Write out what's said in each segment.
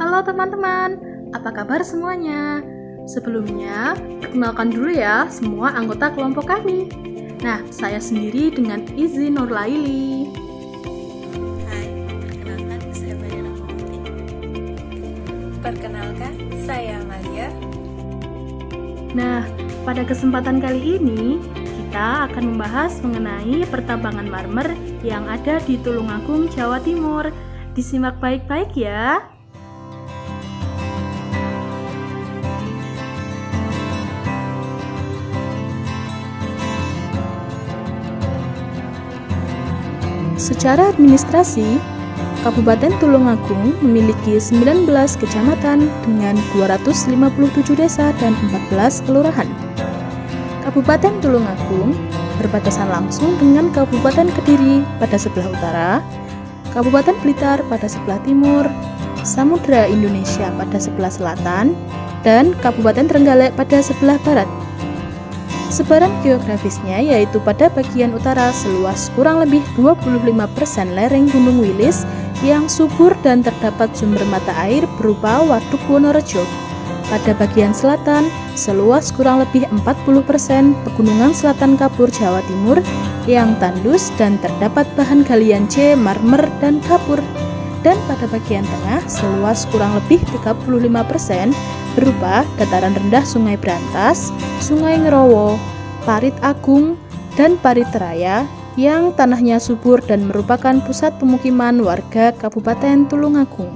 Halo teman-teman, apa kabar semuanya? Sebelumnya, perkenalkan dulu ya semua anggota kelompok kami. Nah, saya sendiri dengan izin Nurlaili. Hai, perkenalkan saya Mariana Putri. Perkenalkan, saya Amalia. Nah, pada kesempatan kali ini, kita akan membahas mengenai pertambangan marmer yang ada di Tulungagung, Jawa Timur. Disimak baik-baik ya. Secara administrasi, Kabupaten Tulungagung memiliki 19 kecamatan dengan 257 desa dan 14 kelurahan. Kabupaten Tulungagung berbatasan langsung dengan Kabupaten Kediri pada sebelah utara, Kabupaten Blitar pada sebelah timur, Samudra Indonesia pada sebelah selatan, dan Kabupaten Trenggalek pada sebelah barat. Sebaran geografisnya yaitu pada bagian utara seluas kurang lebih 25% lereng Gunung Wilis yang subur dan terdapat sumber mata air berupa Waduk Wonorejo. Pada bagian selatan seluas kurang lebih 40% pegunungan selatan Kapur Jawa Timur yang tandus dan terdapat bahan galian C, marmer, dan kapur. Dan pada bagian tengah seluas kurang lebih 35% berupa dataran rendah Sungai Brantas, Sungai Ngerowo, Parit Agung, dan Parit Raya yang tanahnya subur dan merupakan pusat pemukiman warga Kabupaten Tulungagung.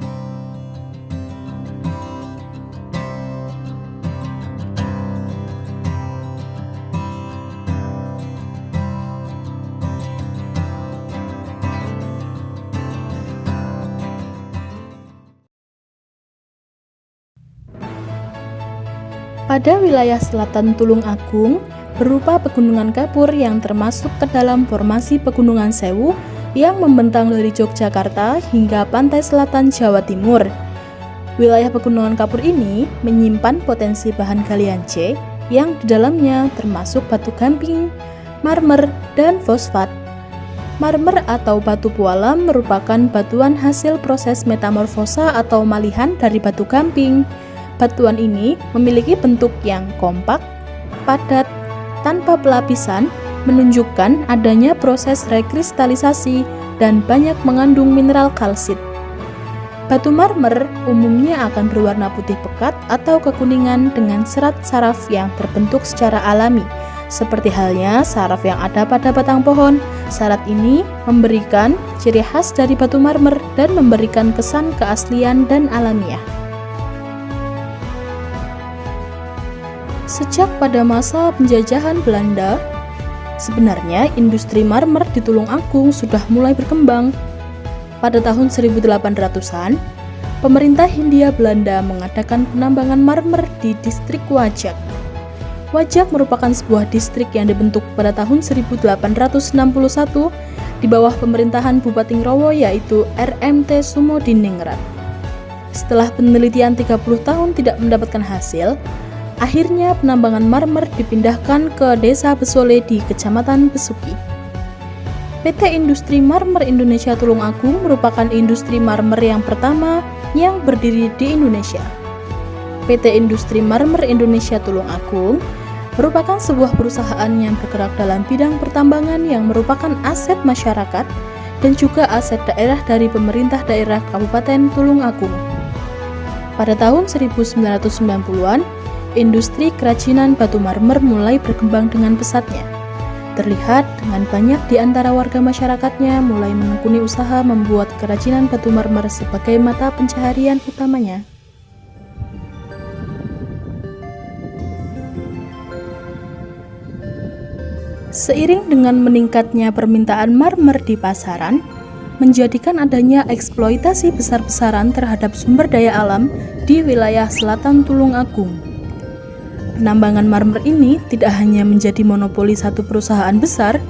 Pada wilayah selatan Tulungagung berupa pegunungan kapur yang termasuk ke dalam formasi Pegunungan Sewu yang membentang dari Yogyakarta hingga pantai selatan Jawa Timur. Wilayah pegunungan kapur ini menyimpan potensi bahan galian C yang di dalamnya termasuk batu gamping, marmer, dan fosfat. Marmer atau batu pualam merupakan batuan hasil proses metamorfosa atau malihan dari batu gamping. Batuan ini memiliki bentuk yang kompak, padat, tanpa pelapisan, menunjukkan adanya proses rekristalisasi dan banyak mengandung mineral kalsit. Batu marmer umumnya akan berwarna putih pekat atau kekuningan dengan serat saraf yang terbentuk secara alami, seperti halnya saraf yang ada pada batang pohon. Syarat ini memberikan ciri khas dari batu marmer dan memberikan kesan keaslian dan alamiah. Sejak pada masa penjajahan Belanda, sebenarnya industri marmer di Tulungagung sudah mulai berkembang. Pada tahun 1800-an, pemerintah Hindia Belanda mengadakan penambangan marmer di distrik Wajak. Wajak merupakan sebuah distrik yang dibentuk pada tahun 1861 di bawah pemerintahan Bupati Ngerowo yaitu RMT Sumodiningrat. Setelah penelitian 30 tahun tidak mendapatkan hasil, akhirnya penambangan marmer dipindahkan ke Desa Besole di Kecamatan Besuki. PT Industri Marmer Indonesia Tulungagung merupakan industri marmer yang pertama yang berdiri di Indonesia. PT Industri Marmer Indonesia Tulungagung merupakan sebuah perusahaan yang bergerak dalam bidang pertambangan yang merupakan aset masyarakat dan juga aset daerah dari pemerintah daerah Kabupaten Tulungagung. Pada tahun 1990-an, industri kerajinan batu marmer mulai berkembang dengan pesatnya. Terlihat dengan banyak di antara warga masyarakatnya mulai menekuni usaha membuat kerajinan batu marmer sebagai mata pencaharian utamanya. Seiring dengan meningkatnya permintaan marmer di pasaran, menjadikan adanya eksploitasi besar-besaran terhadap sumber daya alam di wilayah selatan Tulungagung. Penambangan marmer ini tidak hanya menjadi monopoli satu perusahaan besar,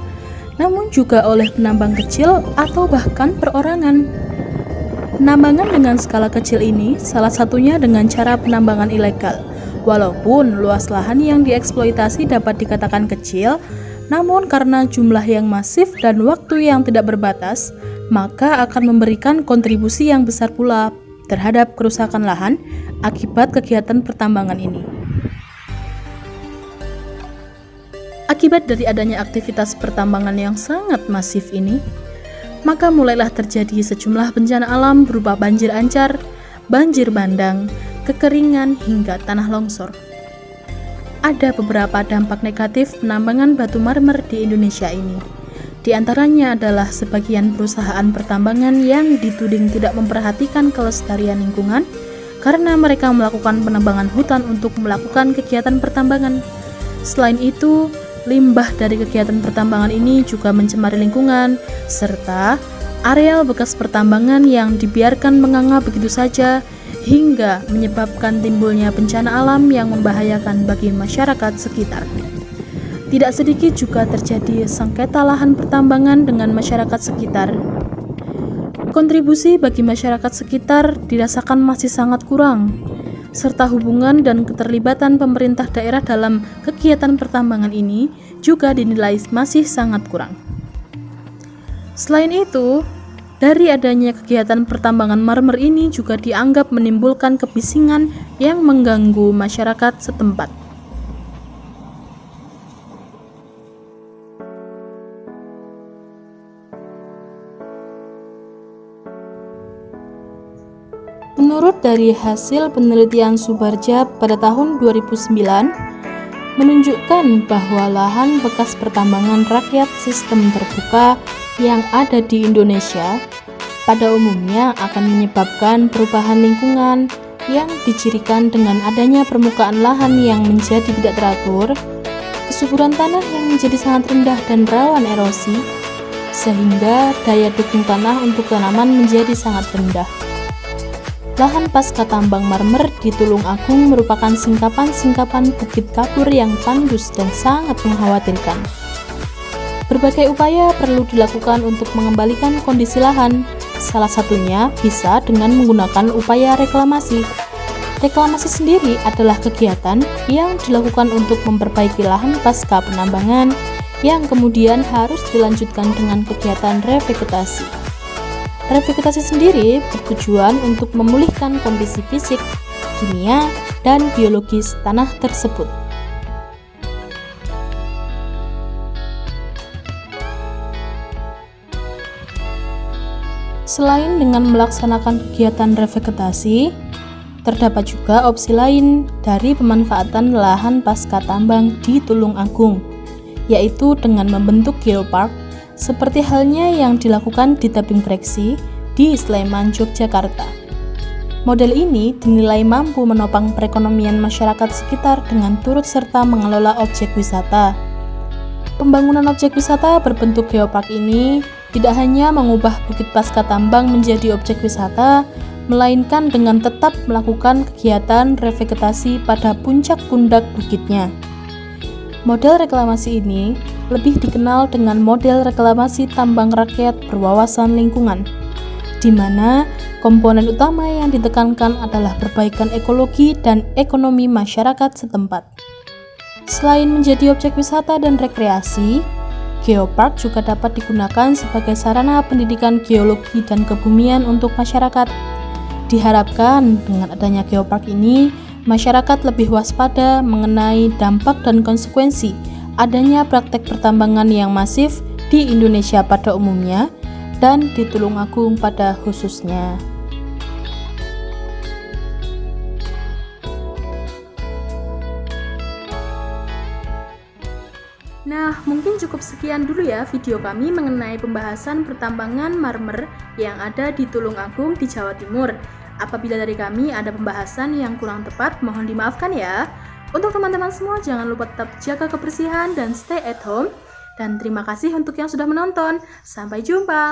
namun juga oleh penambang kecil atau bahkan perorangan. Penambangan dengan skala kecil ini salah satunya dengan cara penambangan ilegal. Walaupun luas lahan yang dieksploitasi dapat dikatakan kecil, namun karena jumlah yang masif dan waktu yang tidak berbatas, maka akan memberikan kontribusi yang besar pula terhadap kerusakan lahan akibat kegiatan pertambangan ini. Akibat dari adanya aktivitas pertambangan yang sangat masif ini, maka mulailah terjadi sejumlah bencana alam berupa banjir ancar, banjir bandang, kekeringan, hingga tanah longsor. Ada beberapa dampak negatif penambangan batu marmer di Indonesia ini. Di antaranya adalah sebagian perusahaan pertambangan yang dituding tidak memperhatikan kelestarian lingkungan karena mereka melakukan penambangan hutan untuk melakukan kegiatan pertambangan. Selain itu, limbah dari kegiatan pertambangan ini juga mencemari lingkungan, serta areal bekas pertambangan yang dibiarkan menganga begitu saja hingga menyebabkan timbulnya bencana alam yang membahayakan bagi masyarakat sekitar. Tidak sedikit juga terjadi sengketa lahan pertambangan dengan masyarakat sekitar. Kontribusi bagi masyarakat sekitar dirasakan masih sangat kurang, serta hubungan dan keterlibatan pemerintah daerah dalam kegiatan pertambangan ini juga dinilai masih sangat kurang. Selain itu, dari adanya kegiatan pertambangan marmer ini juga dianggap menimbulkan kebisingan yang mengganggu masyarakat setempat. Menurut dari hasil penelitian Subarja pada tahun 2009, menunjukkan bahwa lahan bekas pertambangan rakyat sistem terbuka yang ada di Indonesia pada umumnya akan menyebabkan perubahan lingkungan yang dicirikan dengan adanya permukaan lahan yang menjadi tidak teratur, kesuburan tanah yang menjadi sangat rendah dan rawan erosi, sehingga daya dukung tanah untuk tanaman menjadi sangat rendah. Lahan pasca tambang marmer di Tulung Agung merupakan singkapan-singkapan bukit kapur yang tandus dan sangat mengkhawatirkan. Berbagai upaya perlu dilakukan untuk mengembalikan kondisi lahan, salah satunya bisa dengan menggunakan upaya reklamasi. Reklamasi sendiri adalah kegiatan yang dilakukan untuk memperbaiki lahan pasca penambangan yang kemudian harus dilanjutkan dengan kegiatan revegetasi. Revegetasi sendiri bertujuan untuk memulihkan kondisi fisik, kimia, dan biologis tanah tersebut. Selain dengan melaksanakan kegiatan revegetasi, terdapat juga opsi lain dari pemanfaatan lahan pasca tambang di Tulung Agung, yaitu dengan membentuk geopark seperti halnya yang dilakukan di Tebing Breksi di Sleman, Yogyakarta. Model ini dinilai mampu menopang perekonomian masyarakat sekitar dengan turut serta mengelola objek wisata. Pembangunan objek wisata berbentuk geopark ini tidak hanya mengubah bukit pasca tambang menjadi objek wisata, melainkan dengan tetap melakukan kegiatan revegetasi pada puncak pundak bukitnya. Model reklamasi ini lebih dikenal dengan model reklamasi tambang rakyat berwawasan lingkungan, di mana komponen utama yang ditekankan adalah perbaikan ekologi dan ekonomi masyarakat setempat. Selain menjadi objek wisata dan rekreasi, geopark juga dapat digunakan sebagai sarana pendidikan geologi dan kebumian untuk masyarakat. Diharapkan dengan adanya geopark ini, masyarakat lebih waspada mengenai dampak dan konsekuensi adanya praktek pertambangan yang masif di Indonesia pada umumnya dan di Tulung Agung pada khususnya. Nah, mungkin cukup sekian dulu ya video kami mengenai pembahasan pertambangan marmer yang ada di Tulung Agung di Jawa Timur. Apabila dari kami ada pembahasan yang kurang tepat, mohon dimaafkan ya. Untuk teman-teman semua, jangan lupa tetap jaga kebersihan dan stay at home. Dan terima kasih untuk yang sudah menonton. Sampai jumpa.